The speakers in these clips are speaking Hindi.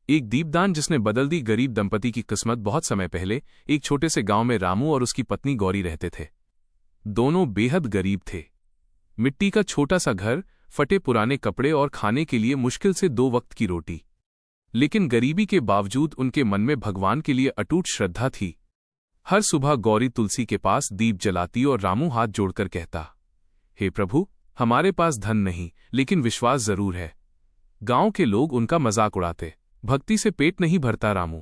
एक दीपदान जिसने बदल दी गरीब दंपति की किस्मत। बहुत समय पहले एक छोटे से गांव में रामू और उसकी पत्नी गौरी रहते थे। दोनों बेहद गरीब थे। मिट्टी का छोटा सा घर, फटे पुराने कपड़े और खाने के लिए मुश्किल से 2 वक्त की रोटी। लेकिन गरीबी के बावजूद उनके मन में भगवान के लिए अटूट श्रद्धा थी। हर सुबह गौरी तुलसी के पास दीप जलाती और रामू हाथ जोड़कर कहता, हे प्रभु, हमारे पास धन नहीं लेकिन विश्वास जरूर है। गांव के लोग उनका मजाक उड़ाते, भक्ति से पेट नहीं भरता रामू।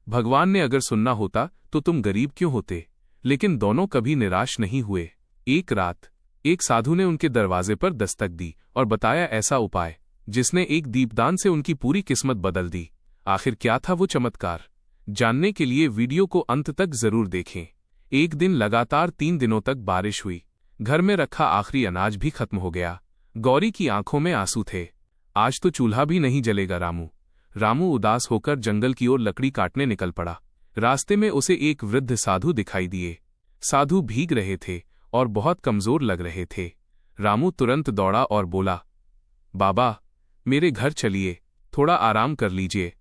भगवान ने अगर सुनना होता तो तुम गरीब क्यों होते। लेकिन दोनों कभी निराश नहीं हुए। एक रात एक साधु ने उनके दरवाजे पर दस्तक दी और बताया ऐसा उपाय जिसने एक दीपदान से उनकी पूरी किस्मत बदल दी। आखिर क्या था वो चमत्कार? जानने के लिए वीडियो को अंत तक जरूर देखें। एक दिन लगातार 3 दिनों तक बारिश हुई। घर में रखा आखिरी अनाज भी खत्म हो गया। गौरी की आंखों में आंसू थे। आज तो चूल्हा भी नहीं जलेगा। रामू उदास होकर जंगल की ओर लकड़ी काटने निकल पड़ा। रास्ते में उसे एक वृद्ध साधु दिखाई दिए। साधु भीग रहे थे और बहुत कमजोर लग रहे थे। रामू तुरंत दौड़ा और बोला, बाबा, मेरे घर चलिए, थोड़ा आराम कर लीजिए।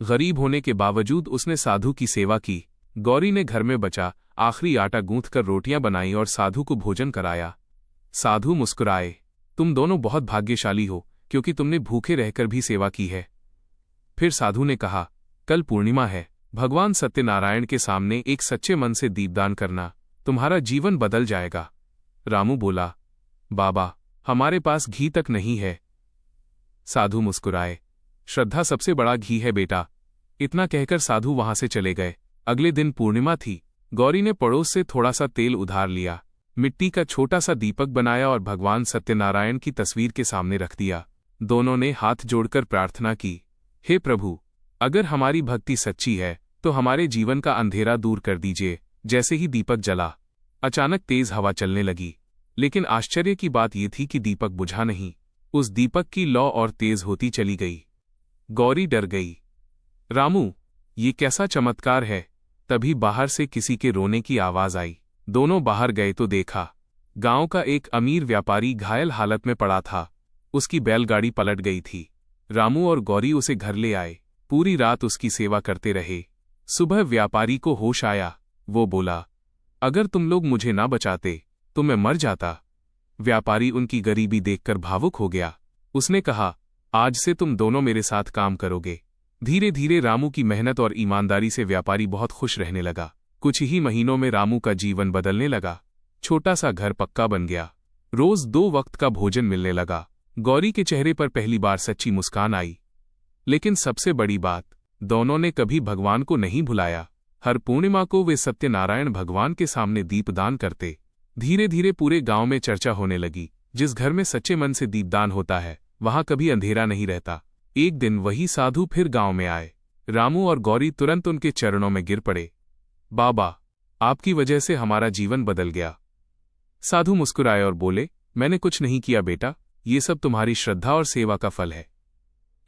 गरीब होने के बावजूद उसने साधु की सेवा की। गौरी ने घर में बचा आखिरी आटा गूंथकर रोटियां बनाई और साधु को भोजन कराया। साधु मुस्कुराए, तुम दोनों बहुत भाग्यशाली हो क्योंकि तुमने भूखे रहकर भी सेवा की है। फिर साधु ने कहा, कल पूर्णिमा है। भगवान सत्यनारायण के सामने एक सच्चे मन से दीपदान करना, तुम्हारा जीवन बदल जाएगा। रामू बोला, बाबा, हमारे पास घी तक नहीं है। साधु मुस्कुराए, श्रद्धा सबसे बड़ा घी है बेटा। इतना कहकर साधु वहां से चले गए। अगले दिन पूर्णिमा थी। गौरी ने पड़ोस से थोड़ा सा तेल उधार लिया, मिट्टी का छोटा सा दीपक बनाया और भगवान सत्यनारायण की तस्वीर के सामने रख दिया। दोनों ने हाथ जोड़कर प्रार्थना की, हे प्रभु, अगर हमारी भक्ति सच्ची है तो हमारे जीवन का अंधेरा दूर कर दीजिए। जैसे ही दीपक जला, अचानक तेज हवा चलने लगी। लेकिन आश्चर्य की बात यह थी कि दीपक बुझा नहीं। उस दीपक की लौ और तेज होती चली गई। गौरी डर गई। रामू, ये कैसा चमत्कार है? तभी बाहर से किसी के रोने की आवाज आई। दोनों बाहर गए तो देखा, गांव का एक अमीर व्यापारी घायल हालत में पड़ा था। उसकी बैलगाड़ी पलट गई थी। रामू और गौरी उसे घर ले आए। पूरी रात उसकी सेवा करते रहे। सुबह व्यापारी को होश आया। वो बोला, अगर तुम लोग मुझे ना बचाते तो मैं मर जाता। व्यापारी उनकी गरीबी देखकर भावुक हो गया। उसने कहा, आज से तुम दोनों मेरे साथ काम करोगे। धीरे धीरे रामू की मेहनत और ईमानदारी से व्यापारी बहुत खुश रहने लगा। कुछ ही महीनों में रामू का जीवन बदलने लगा। छोटा सा घर पक्का बन गया। रोज 2 वक्त का भोजन मिलने लगा। गौरी के चेहरे पर पहली बार सच्ची मुस्कान आई। लेकिन सबसे बड़ी बात, दोनों ने कभी भगवान को नहीं भुलाया। हर पूर्णिमा को वे सत्यनारायण भगवान के सामने दीपदान करते। धीरे धीरे पूरे गांव में चर्चा होने लगी, जिस घर में सच्चे मन से दीपदान होता है वहां कभी अंधेरा नहीं रहता। एक दिन वही साधु फिर गांव में आए। रामू और गौरी तुरंत उनके चरणों में गिर पड़े। बाबा, आपकी वजह से हमारा जीवन बदल गया। साधु मुस्कुराए और बोले, मैंने कुछ नहीं किया बेटा, ये सब तुम्हारी श्रद्धा और सेवा का फल है।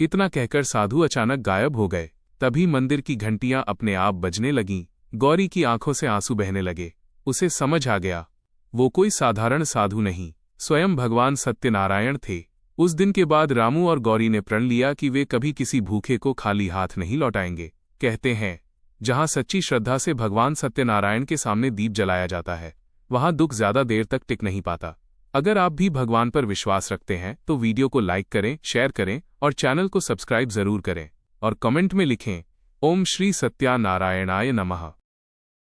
इतना कहकर साधु अचानक गायब हो गए। तभी मंदिर की घंटियां अपने आप बजने लगीं। गौरी की आंखों से आंसू बहने लगे। उसे समझ आ गया, वो कोई साधारण साधु नहीं, स्वयं भगवान सत्यनारायण थे। उस दिन के बाद रामू और गौरी ने प्रण लिया कि वे कभी किसी भूखे को खाली हाथ नहीं लौटाएंगे। कहते हैं, जहां सच्ची श्रद्धा से भगवान सत्यनारायण के सामने दीप जलाया जाता है वहां दुख ज्यादा देर तक टिक नहीं पाता। अगर आप भी भगवान पर विश्वास रखते हैं तो वीडियो को लाइक करें, शेयर करें और चैनल को सब्सक्राइब जरूर करें। और कमेंट में लिखें, ओम श्री सत्या नारायणाय नमः।